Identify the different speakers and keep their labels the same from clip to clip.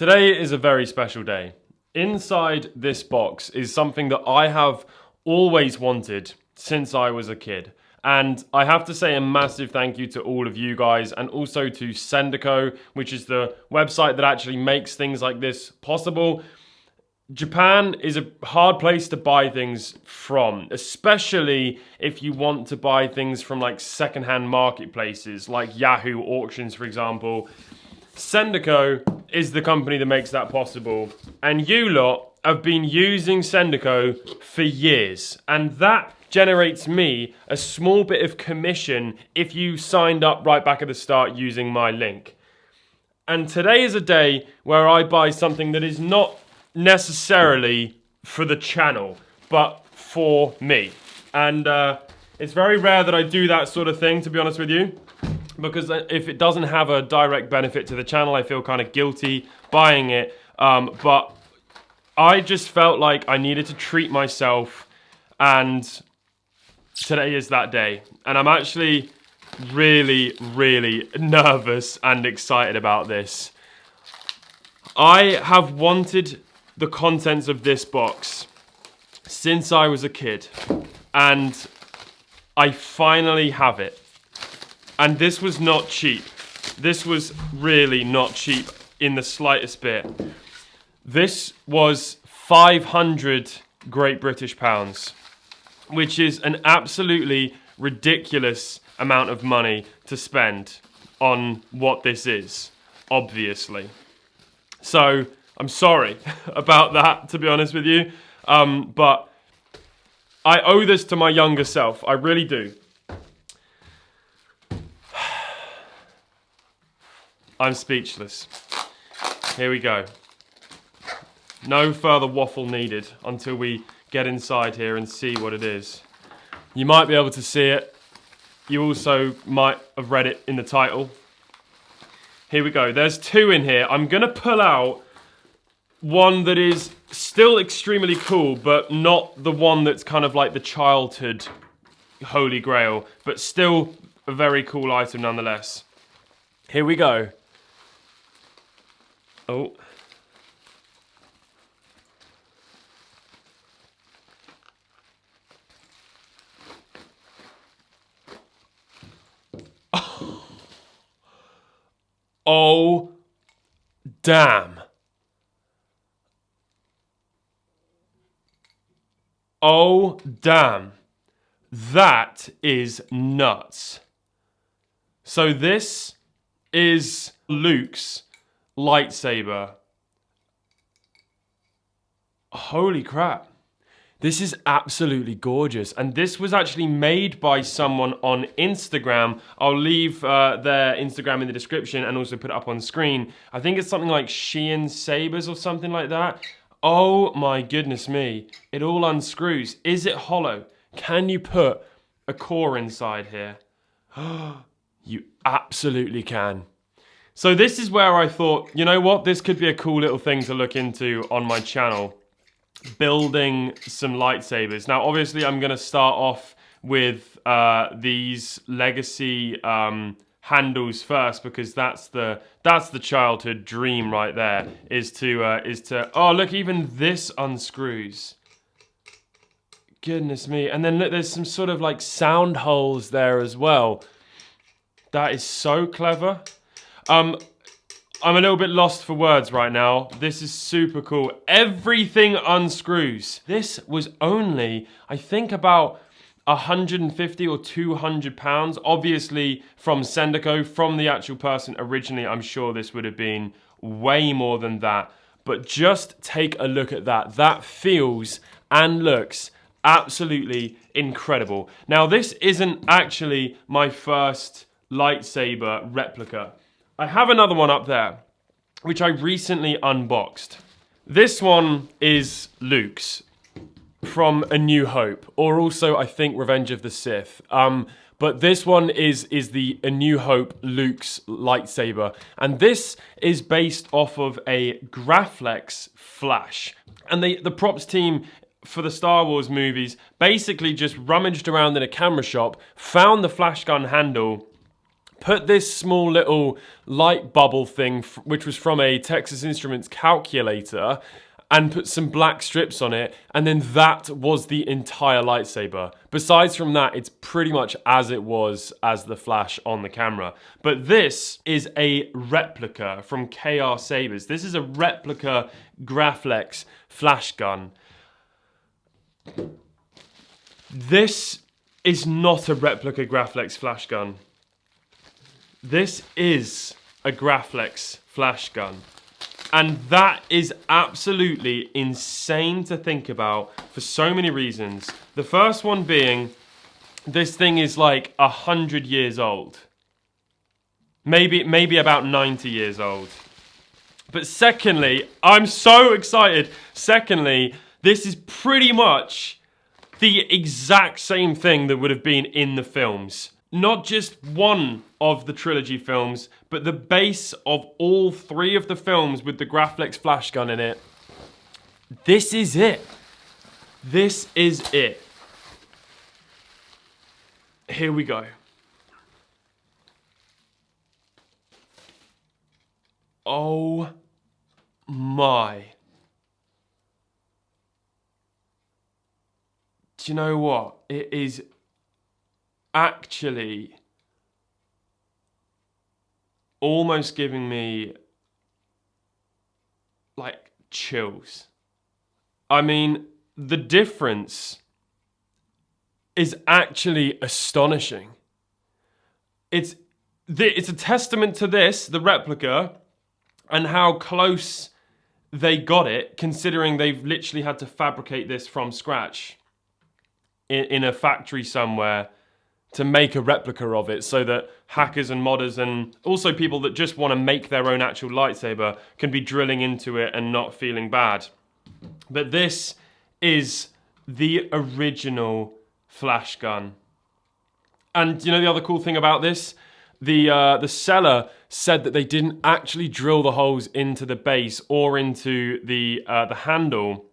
Speaker 1: Today is a very special day. Inside this box is something that I have always wanted since I was a kid. And I have to say a massive thank you to all of you guys and also to Sendico, which is the website that actually makes things like this possible. Japan is a hard place to buy things from, especially if you want to buy things from like secondhand marketplaces like Yahoo auctions, for example. Sendico is the company that makes that possible, and you lot have been using Sendico for years, and that generates me a small bit of commission if you signed up right back at the start using my link. And today is a day where I buy something that is not necessarily for the channel, but for me. And it's very rare that I do that sort of thing, to be honest with you, because if it doesn't have a direct benefit to the channel, I feel kind of guilty buying it. But I just felt like I needed to treat myself, and today is that day. And I'm actually really, really nervous and excited about this. I have wanted the contents of this box since I was a kid, and I finally have it. And this was not cheap. This was really not cheap in the slightest bit. This was 500 Great British pounds, which is an absolutely ridiculous amount of money to spend on what this is, obviously. So I'm sorry about that, to be honest with you. But I owe this to my younger self. I really do. I'm speechless. Here we go. No further waffle needed until we get inside here and see what it is. You might be able to see it. You also might have read it in the title. Here we go. There's two in here. I'm going to pull out one that is still extremely cool, but not the one that's kind of like the childhood Holy Grail, but still a very cool item nonetheless. Here we go. Oh. Oh, damn. Oh, damn. That is nuts. So this is Luke's lightsaber. Holy crap. This is absolutely gorgeous. And this was actually made by someone on Instagram. I'll leave their Instagram in the description and also put it up on screen. I think it's something like Shein Sabers or something like that. Oh my goodness me. It all unscrews. Is it hollow? Can you put a core inside here? You absolutely can. So this is where I thought, you know what? This could be a cool little thing to look into on my channel. Building some lightsabers. Now, obviously, I'm going to start off with these legacy handles first, because that's the childhood dream right there. Is to oh, look, even this unscrews. Goodness me! And then look, there's some sort of like sound holes there as well. That is so clever. I'm a little bit lost for words right now. This is super cool. Everything unscrews. This was only, I think, about 150 or 200 pounds. Obviously, from Sendico, from the actual person originally, I'm sure this would have been way more than that. But just take a look at that. That feels and looks absolutely incredible. Now, this isn't actually my first lightsaber replica. I have another one up there, which I recently unboxed. This one is Luke's from A New Hope, or also I think Revenge of the Sith. But this one is the A New Hope Luke's lightsaber, and this is based off of a Graflex flash. And the props team for the Star Wars movies basically just rummaged around in a camera shop, found the flash gun handle, put this small little light bubble thing, which was from a Texas Instruments calculator, and put some black strips on it, and then that was the entire lightsaber. Besides from that, it's pretty much as it was as the flash on the camera. But this is a replica from KR Sabers. This is a replica Graflex flash gun. This is not a replica Graflex flash gun. This is a Graflex flash gun. And that is absolutely insane to think about for so many reasons. The first one being, this thing is like 100 years old. Maybe about 90 years old. But secondly, I'm so excited. Secondly, this is pretty much the exact same thing that would have been in the films. Not just one of the trilogy films, but the base of all 3 of the films with the Graflex flash gun in it. This is it. This is it. Here we go. Oh my. Do you know what? It is actually almost giving me like chills. I mean, the difference is actually astonishing. It's a testament to this, the replica, and how close they got it, considering they've literally had to fabricate this from scratch in a factory somewhere to make a replica of it, so that hackers and modders and also people that just want to make their own actual lightsaber can be drilling into it and not feeling bad. But this is the original flash gun. And you know the other cool thing about this? The seller said that they didn't actually drill the holes into the base or into the handle,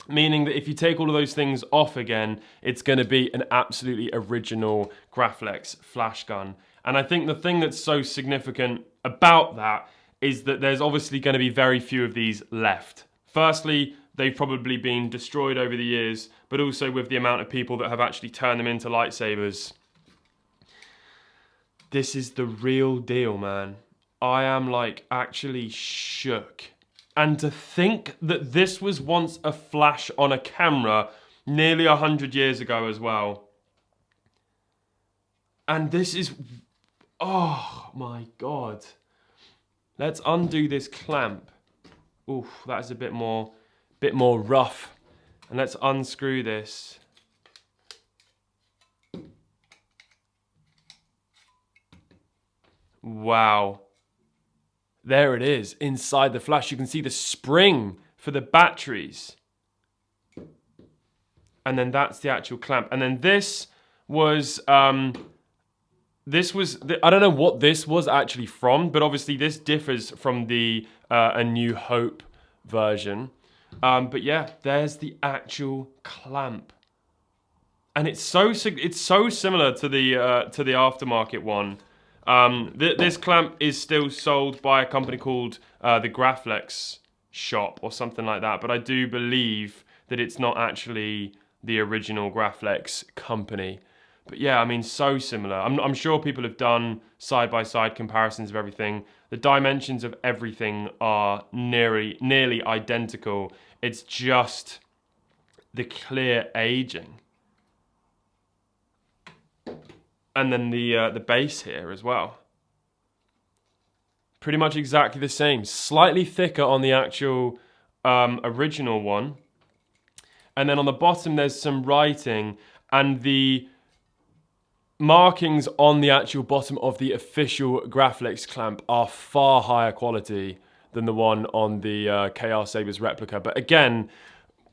Speaker 1: meaning that if you take all of those things off again, it's going to be an absolutely original Graflex flash gun. And I think the thing that's so significant about that is that there's obviously going to be very few of these left. Firstly, they've probably been destroyed over the years, but also with the amount of people that have actually turned them into lightsabers. This is the real deal, man. I am like actually shook. And to think that this was once a flash on a camera nearly 100 years ago as well. And this is, oh my God. Let's undo this clamp. Oof, that is a bit more rough. And let's unscrew this. Wow. There it is, inside the flash. You can see the spring for the batteries. And then that's the actual clamp. And then this was, I don't know what this was actually from, but obviously this differs from the A New Hope version. But yeah, there's the actual clamp. And it's so similar to the aftermarket one. This clamp is still sold by a company called the Graflex shop or something like that, but I do believe that it's not actually the original Graflex company. But yeah, I mean, so similar. I'm sure people have done side-by-side comparisons of everything. The dimensions of everything are nearly identical. It's just the clear aging. And then the base here as well. Pretty much exactly the same. Slightly thicker on the actual original one. And then on the bottom there's some writing. And the markings on the actual bottom of the official Graflex clamp are far higher quality than the one on the KR Sabers replica. But again,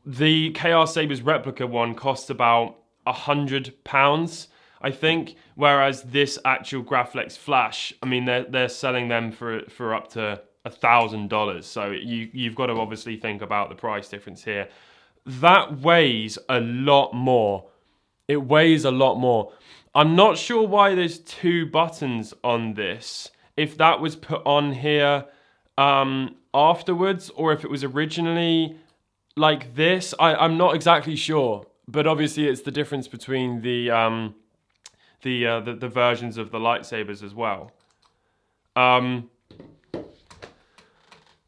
Speaker 1: the KR Sabers replica one costs about £100. I think, whereas this actual Graflex flash, I mean, they're selling them for up to $1,000. So you've got to obviously think about the price difference here. That weighs a lot more. It weighs a lot more. I'm not sure why there's 2 buttons on this. If that was put on here afterwards, or if it was originally like this, I'm not exactly sure. But obviously, it's the difference between the versions of the lightsabers as well.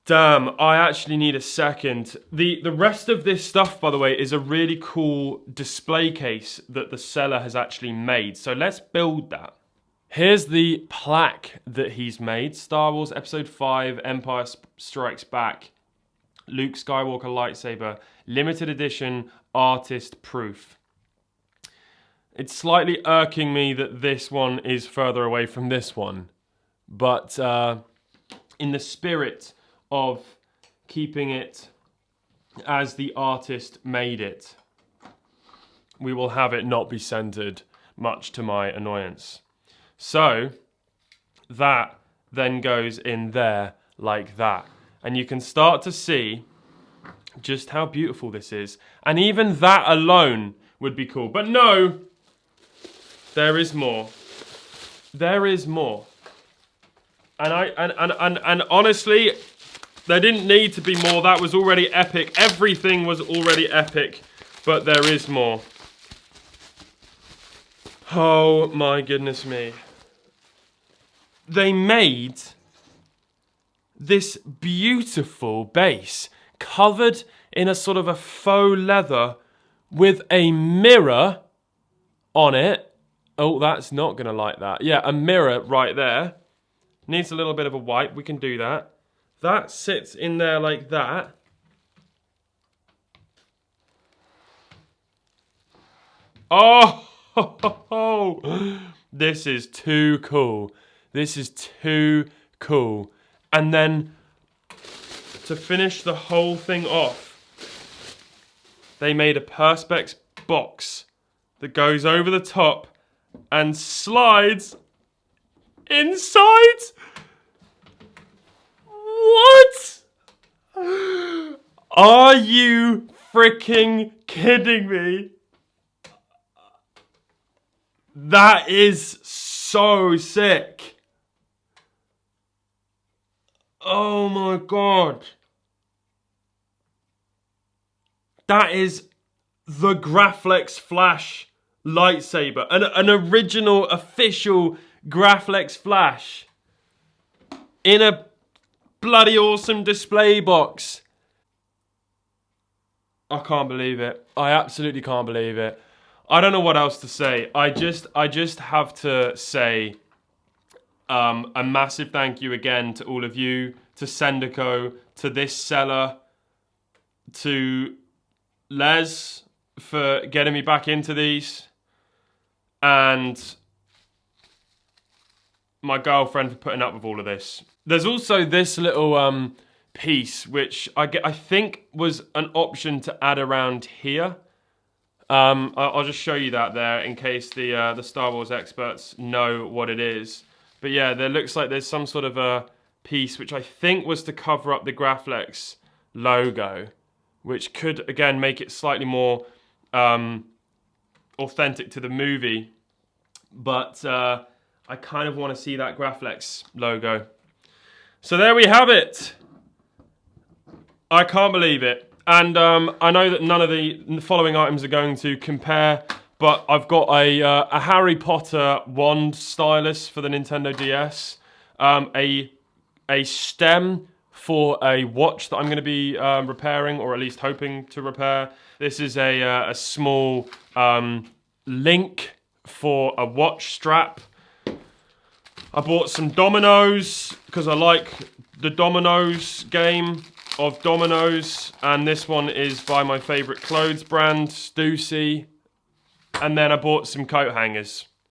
Speaker 1: Damn, I actually need a second. The rest of this stuff, by the way, is a really cool display case that the seller has actually made. So let's build that. Here's the plaque that he's made. Star Wars Episode 5, Empire Strikes Back, Luke Skywalker lightsaber, limited edition, artist proof. It's slightly irking me that this one is further away from this one. But in the spirit of keeping it as the artist made it, we will have it not be centered, much to my annoyance. So that then goes in there like that. And you can start to see just how beautiful this is. And even that alone would be cool. But no, there is more. There is more. And honestly, there didn't need to be more. That was already epic. Everything was already epic. But there is more. Oh my goodness me. They made this beautiful base covered in a sort of a faux leather with a mirror on it. Oh, that's not going to like that. Yeah, a mirror right there. Needs a little bit of a wipe. We can do that. That sits in there like that. Oh, this is too cool. This is too cool. And then to finish the whole thing off, they made a Perspex box that goes over the top and slides inside. What? Are you freaking kidding me? That is so sick. Oh my god. That is the Graflex Flash lightsaber. An original, official Graflex Flash. In a bloody awesome display box. I can't believe it. I absolutely can't believe it. I don't know what else to say. I just have to say a massive thank you again to all of you, to Sendico, to this seller, to Les for getting me back into these, and my girlfriend for putting up with all of this. There's also this little piece which I think was an option to add around here. I'll just show you that there in case the Star Wars experts know what it is. But yeah, there looks like there's some sort of a piece which I think was to cover up the Graflex logo, which could again make it slightly more authentic to the movie. But I kind of want to see that Graflex logo. So there we have it. I can't believe it. And I know that none of the following items are going to compare, but I've got a Harry Potter wand stylus for the Nintendo DS, a stem for a watch that I'm going to be repairing, or at least hoping to repair. This is a small link for a watch strap. I bought some dominoes because I like the dominoes game of dominoes, and this one is by my favourite clothes brand, Stussy. And then I bought some coat hangers.